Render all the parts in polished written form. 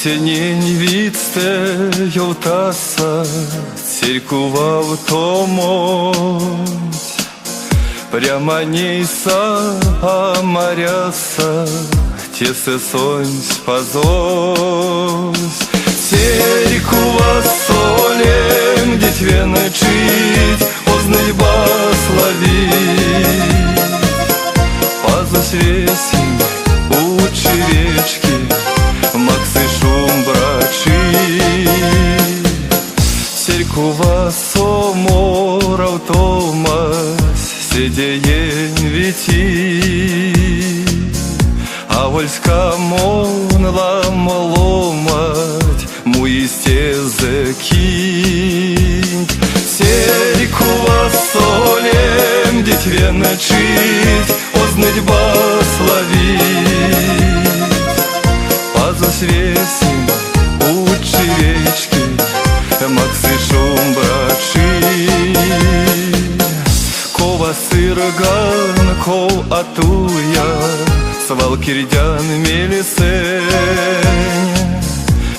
Осінній відстеювтаса, церкував томуть, прямо нейса амаряса, тесе сонць позось. Церкува солем дитве начить, ознать благословить. Пазус весень у черечки, максы шум брачи. Церкува соморав томась, седеен вити. А вольска монла моломать, муисте закинь. Церкува солем дитве начить, ознать благословить. Пазус весень у черечки, максы шум брачи. Кова сырган, ков атуя, свалкирдян мелесень.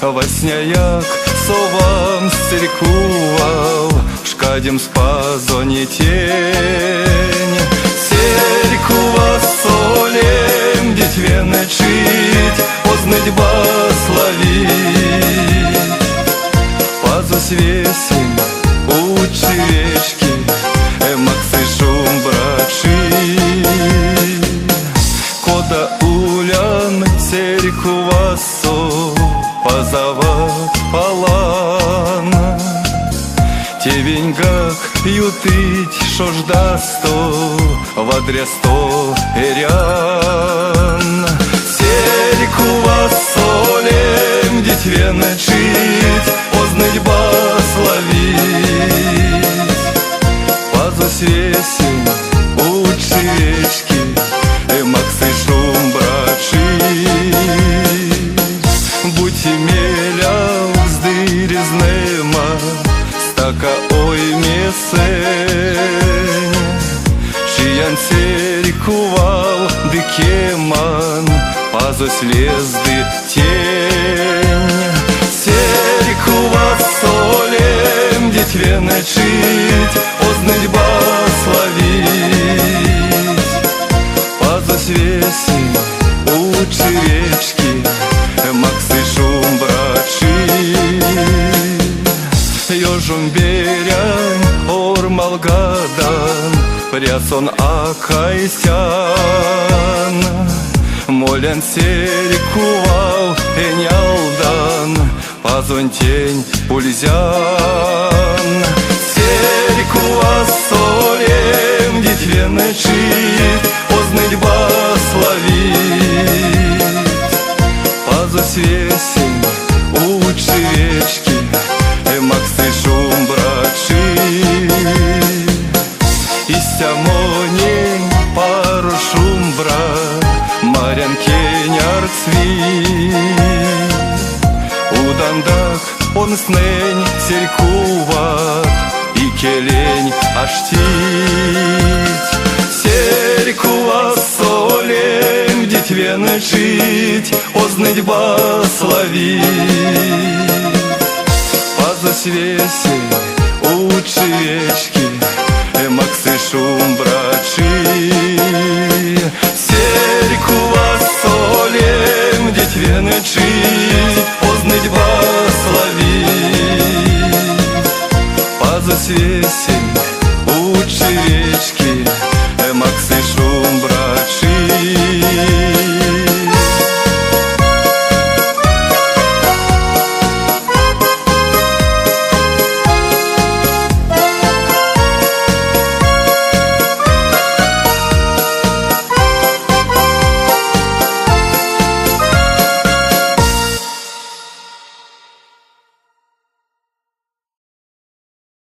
Васня як совам церкував, шкадем спазоні тень. Церкува солем дитве начить, ознать благословить. Пазус весень у черечки, максы шум брачи. Кода улян церкува со, позават палана. Тевеньгак ютыть, шо жда сто, вадря сто эрян. Церкува солем дитве начить, ознать благословить. Пазус весень у черечки, максы шум брачи. Будьте меля вздырізнема, стака ой месень. Чиян церкувал дикеман, пазус лезды тень. Церкува солем дитве начить, ознать благословить. Пазус весень у черечки, максы шум брачи. Ёжум берянь ормалгадан, прясон акайсян. Молян церкувал энялдан, пазон тень пульзян. Церкува солем дитве начить, ознать благословить. Пазус весень у черечки, максы шум брачи. Истямонень пару шум брат, марян кеняр цвит. Удандак он снень церкуват, и келень аштить. Церкува солем дитве начить, ознать благословить. Пазус весень у черечки,